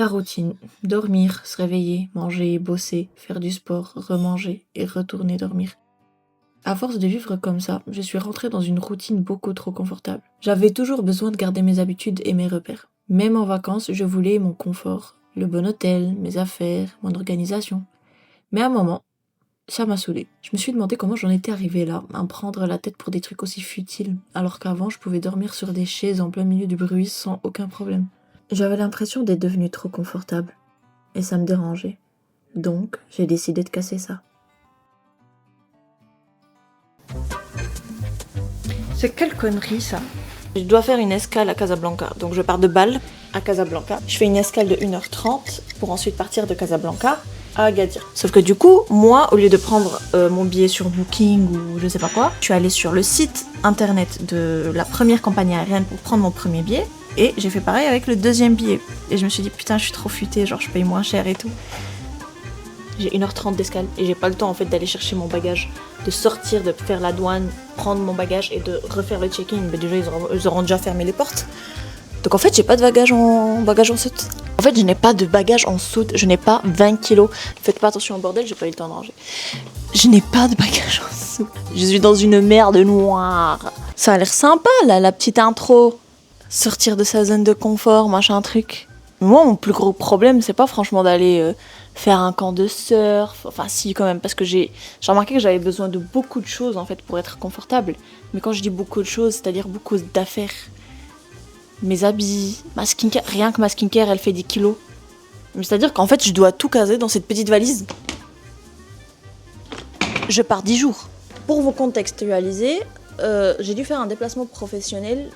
La routine, dormir, se réveiller, manger, bosser, faire du sport, remanger et retourner dormir. À force de vivre comme ça, je suis rentrée dans une routine beaucoup trop confortable. J'avais toujours besoin de garder mes habitudes et mes repères. Même en vacances, je voulais mon confort, le bon hôtel, mes affaires, mon organisation. Mais à un moment, ça m'a saoulée. Je me suis demandé comment j'en étais arrivée là, à me prendre la tête pour des trucs aussi futiles, alors qu'avant je pouvais dormir sur des chaises en plein milieu du bruit sans aucun problème. J'avais l'impression d'être devenue trop confortable, et ça me dérangeait. Donc, j'ai décidé de casser ça. C'est quelle connerie ça? Je dois faire une escale à Casablanca. Donc je pars de Bâle à Casablanca. Je fais une escale de 1h30 pour ensuite partir de Casablanca à Agadir. Sauf que du coup, moi, au lieu de prendre mon billet sur Booking ou je sais pas quoi, je suis allée sur le site internet de la première compagnie aérienne pour prendre mon premier billet. Et j'ai fait pareil avec le deuxième billet. Et je me suis dit, putain, je suis trop futée, genre je paye moins cher et tout. J'ai 1h30 d'escale et j'ai pas le temps en fait d'aller chercher mon bagage, de sortir, de faire la douane, prendre mon bagage et de refaire le check-in. Mais déjà ils auront déjà fermé les portes. Donc en fait j'ai pas de bagage en soute. En fait je n'ai pas de bagage en soute, je n'ai pas 20 kilos. Faites pas attention au bordel, j'ai pas eu le temps de ranger. Je n'ai pas de bagage en soute. Je suis dans une merde noire. Ça a l'air sympa là, la petite intro. Sortir de sa zone de confort, machin truc. Moi mon plus gros problème c'est pas franchement d'aller... faire un camp de surf, enfin si quand même, parce que j'ai remarqué que j'avais besoin de beaucoup de choses en fait pour être confortable. Mais quand je dis beaucoup de choses, c'est-à-dire beaucoup d'affaires. Mes habits, ma skincare, rien que ma skincare elle fait 10 kilos. Mais c'est-à-dire qu'en fait je dois tout caser dans cette petite valise. Je pars 10 jours. Pour vous contextualiser, j'ai dû faire un déplacement professionnel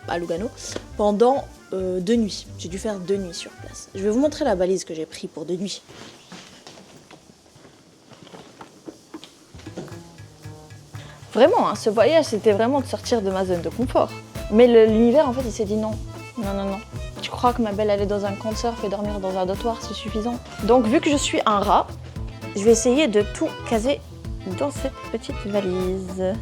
à Lugano pendant 2 nuits. J'ai dû faire 2 nuits sur place. Je vais vous montrer la valise que j'ai prise pour 2 nuits. Vraiment, hein, ce voyage, c'était vraiment de sortir de ma zone de confort. Mais l'univers, en fait, il s'est dit non. Non, non, non. Tu crois que ma belle allait dans un camp de surf et dormir dans un dortoir, c'est suffisant? Donc, vu que je suis un rat, je vais essayer de tout caser dans cette petite valise.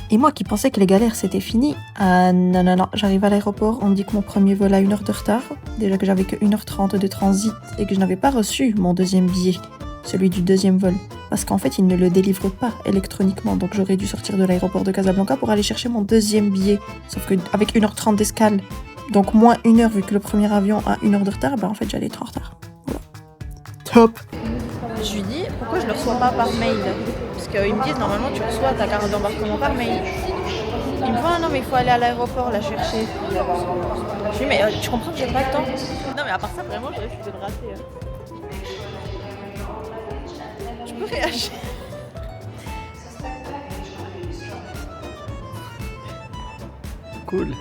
Et moi qui pensais que les galères c'était fini, non, non, non, j'arrive à l'aéroport, on me dit que mon premier vol a 1 heure de retard, déjà que j'avais que 1h30 de transit et que je n'avais pas reçu mon deuxième billet, celui du deuxième vol, parce qu'en fait ils ne le délivrent pas électroniquement, donc j'aurais dû sortir de l'aéroport de Casablanca pour aller chercher mon deuxième billet, sauf qu'avec 1h30 d'escale, donc moins 1 heure vu que le premier avion a 1 heure de retard, bah en fait j'allais être en retard. Voilà. Top. Je lui dis pourquoi je le reçois pas par mail? Parce qu'ils me disent normalement tu reçois ta carte d'embarquement par mail. Il me dit ah non mais il faut aller à l'aéroport la chercher. Je lui dis mais tu comprends que j'ai pas le temps? Non mais à part ça vraiment je risque de le rater. Je peux réagir. Cool.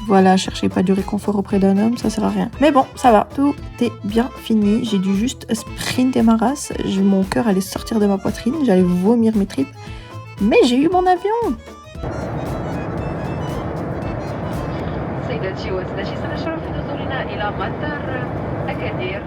Voilà, cherchez pas du réconfort auprès d'un homme, ça sert à rien. Mais bon, ça va, tout est bien fini. J'ai dû juste sprinter ma race. Mon cœur allait sortir de ma poitrine, j'allais vomir mes tripes. Mais j'ai eu mon avion. سيداتي وسادتي سنشرف في نزولنا إلى مطار أكادير.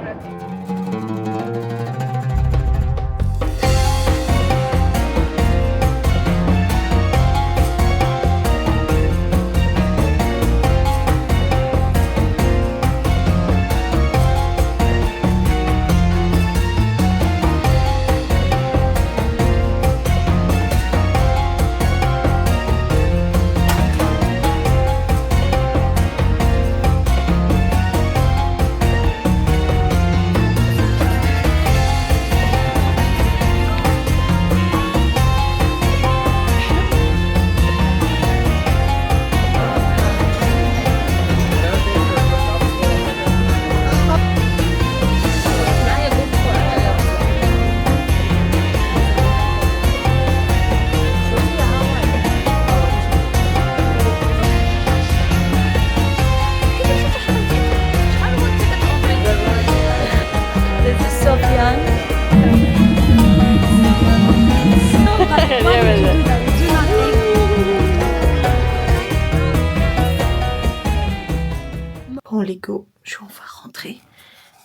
Bon les go, je suis enfin rentrée.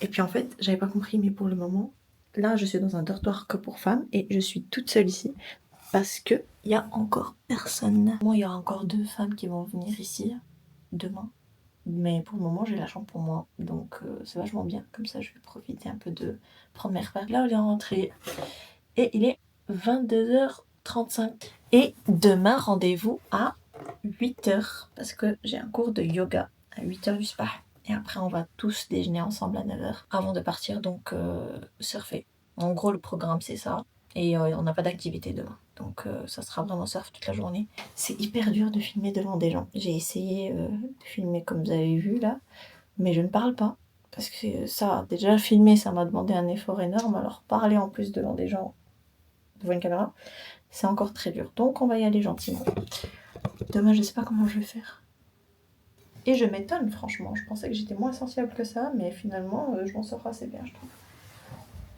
Et puis en fait, j'avais pas compris, mais pour le moment, là je suis dans un dortoir que pour femmes et je suis toute seule ici. parce que il y a encore personne. Moi, il y aura encore 2 femmes qui vont venir ici demain. Mais pour le moment, j'ai la chambre pour moi. Donc, c'est vachement bien. Comme ça, je vais profiter un peu de prendre mes repas. Là, on est rentré. Et il est 22h35. Et demain, rendez-vous à 8h. Parce que j'ai un cours de yoga à 8h du spa. Et après, on va tous déjeuner ensemble à 9h. Avant de partir, donc, surfer. En gros, le programme, c'est ça. Et on n'a pas d'activité demain. Donc ça sera vraiment surf toute la journée. C'est hyper dur de filmer devant des gens. J'ai essayé de filmer comme vous avez vu là. Mais je ne parle pas. Parce que ça, déjà filmer, ça m'a demandé un effort énorme. Alors parler en plus devant des gens, devant une caméra, c'est encore très dur. Donc on va y aller gentiment. Demain, je sais pas comment je vais faire. Et je m'étonne franchement. Je pensais que j'étais moins sensible que ça. Mais finalement, je m'en sors assez bien, je trouve.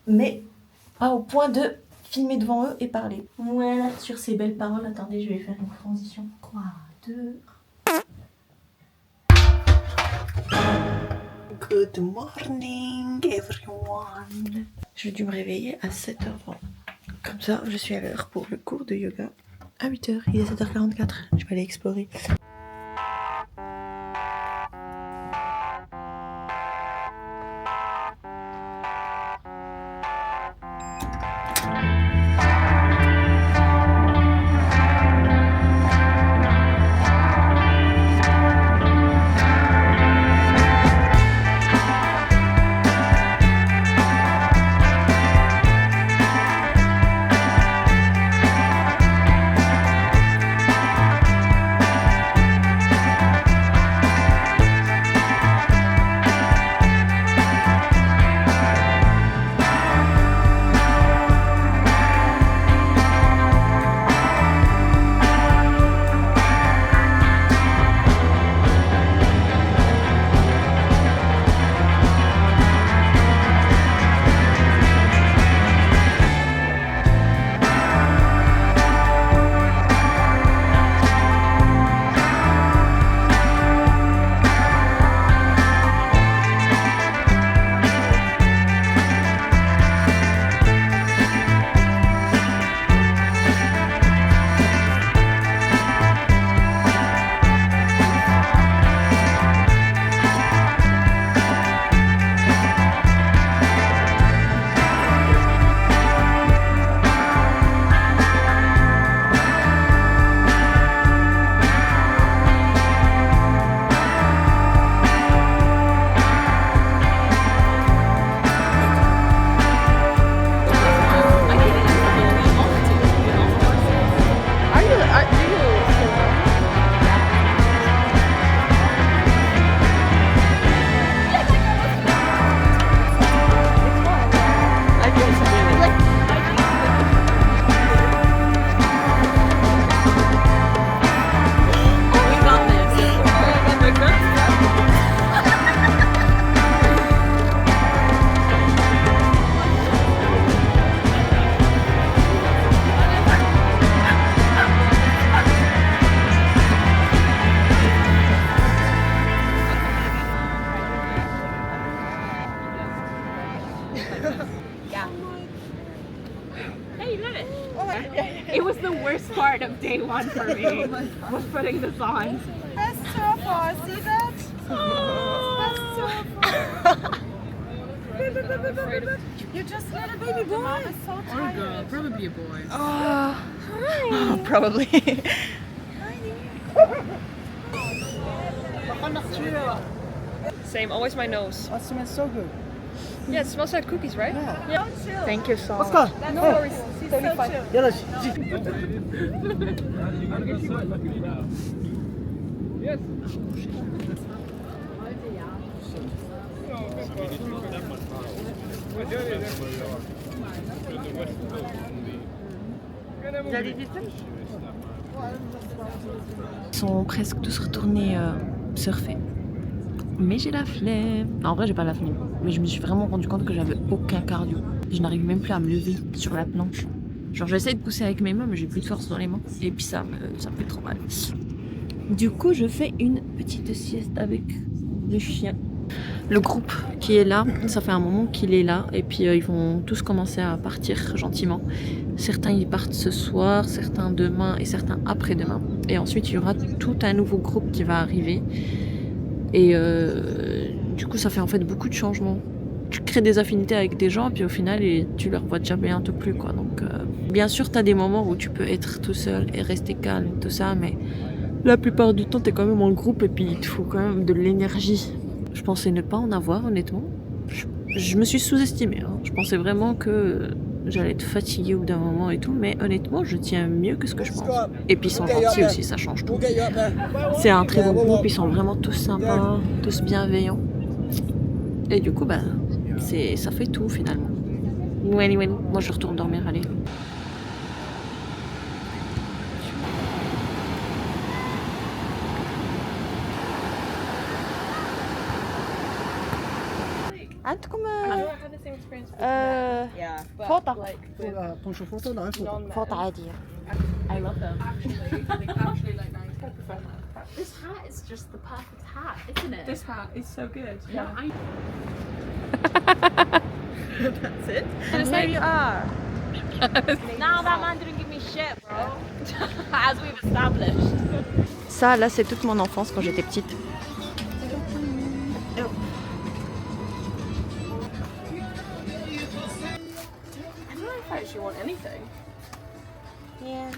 Mais pas au point de filmer devant eux et parler. Voilà, sur ces belles paroles, attendez, je vais faire une transition. 3, 2... Good morning everyone. J'ai dû me réveiller à 7h20. Comme ça, je suis à l'heure pour le cours de yoga à 8h. Il est 7h44, je vais aller explorer. It was the worst part of day one for me, was putting this on. That's so far. See that? That's so far. You're just a little baby boy. Mom is so tired. Or a girl, probably a boy. Hi. Probably. Same, always my nose. Oh, it smells so good. Yeah, it smells like cookies, right? Yeah. Thank you so Let's much. go. No worries. Totally fine. Yalla. Ils sont presque tous retournés surfer. Mais j'ai la flemme. Non, en vrai, j'ai pas la flemme. Mais je me suis vraiment rendu compte que j'avais aucun cardio. Je n'arrive même plus à me lever sur la planche. Genre, j'essaie de pousser avec mes mains, mais j'ai plus de force dans les mains. Et puis ça me fait trop mal. Du coup, je fais une petite sieste avec le chien. Le groupe qui est là, ça fait un moment qu'il est là. Et puis, ils vont tous commencer à partir gentiment. Certains y partent ce soir, certains demain et certains après-demain. Et ensuite, il y aura tout un nouveau groupe qui va arriver. Et du coup, ça fait en fait beaucoup de changements. Tu crées des affinités avec des gens, puis au final, tu leur vois déjà bientôt plus, quoi. Donc, bien sûr, t'as des moments où tu peux être tout seul et rester calme, tout ça, mais la plupart du temps, t'es quand même en groupe et puis il te faut quand même de l'énergie. Je pensais ne pas en avoir, honnêtement. Je me suis sous-estimée. Hein. Je pensais vraiment que j'allais être fatiguée au bout d'un moment et tout, mais honnêtement, je tiens mieux que ce que je pense. Et puis ils sont gentils aussi, ça change tout. C'est un très bon groupe, ils sont vraiment tous sympas, tous bienveillants. Et du coup, ça fait tout finalement. Anyway, moi je retourne dormir, allez. عندكم had the same experience. فوطة تنشر فوطه لا فوطة عادية. I love them. Actually, like nice. This hat is just the perfect hat, isn't it? This hat is so good. Yeah. That's it. And there you are. Now that man didn't give me shit, bro. As we've established. Ça, là, c'est toute mon enfance quand j'étais petite. I don't know if I actually want anything. Yeah.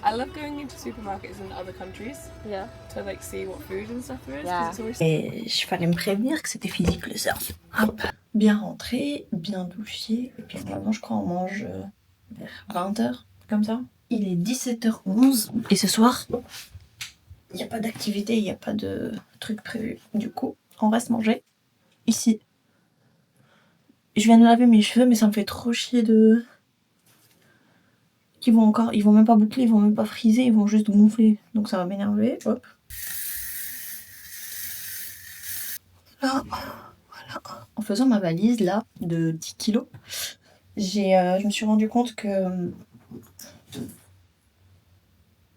I love going into supermarkets in other countries Yeah. to like see what food and stuff there is. Yeah. 'Cause it's always Et je fallait me prévenir que c'était physique le surf. Hop. Bien rentré, bien douché. Et puis vraiment, je crois, on mange vers 20h, comme ça. Il est 17h11. Et ce soir, il n'y a pas d'activité, il n'y a pas de truc prévu. Du coup, on reste manger ici. Je viens de laver mes cheveux, mais ça me fait trop chier de... Ils vont même pas boucler, ils vont même pas friser, ils vont juste gonfler. Donc ça va m'énerver. Hop. Là, voilà. En faisant ma valise là de 10 kilos, je me suis rendu compte que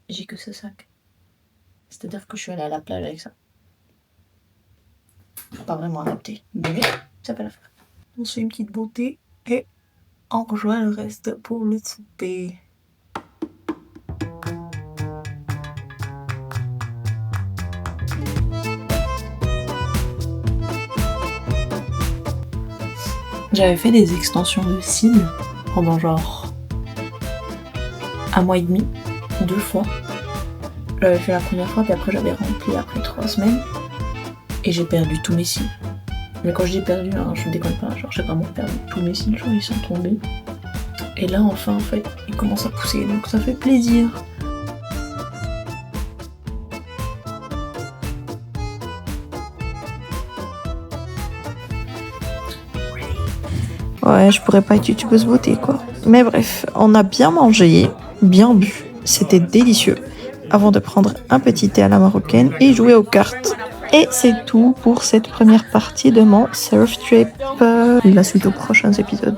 j'ai que ce sac. C'est-à-dire que je suis allée à la plage avec ça. Pas vraiment adapté, mais ça peut la faire. On se fait une petite beauté et on rejoint le reste pour le souper. J'avais fait des extensions de cils pendant genre 1 mois et demi, 2 fois. J'avais fait la première fois, puis après j'avais rempli après 3 semaines. Et j'ai perdu tous mes cils. Mais quand je dis perdu, hein, je déconne pas, genre j'ai vraiment perdu tous mes cils, genre ils sont tombés. Et là enfin en fait, ils commencent à pousser, donc ça fait plaisir. Ouais, je pourrais pas être youtubeuse beauté quoi. Mais bref, on a bien mangé, bien bu, c'était délicieux. Avant de prendre un petit thé à la marocaine et jouer aux cartes. Et c'est tout pour cette première partie de mon surf trip. La suite aux prochains épisodes.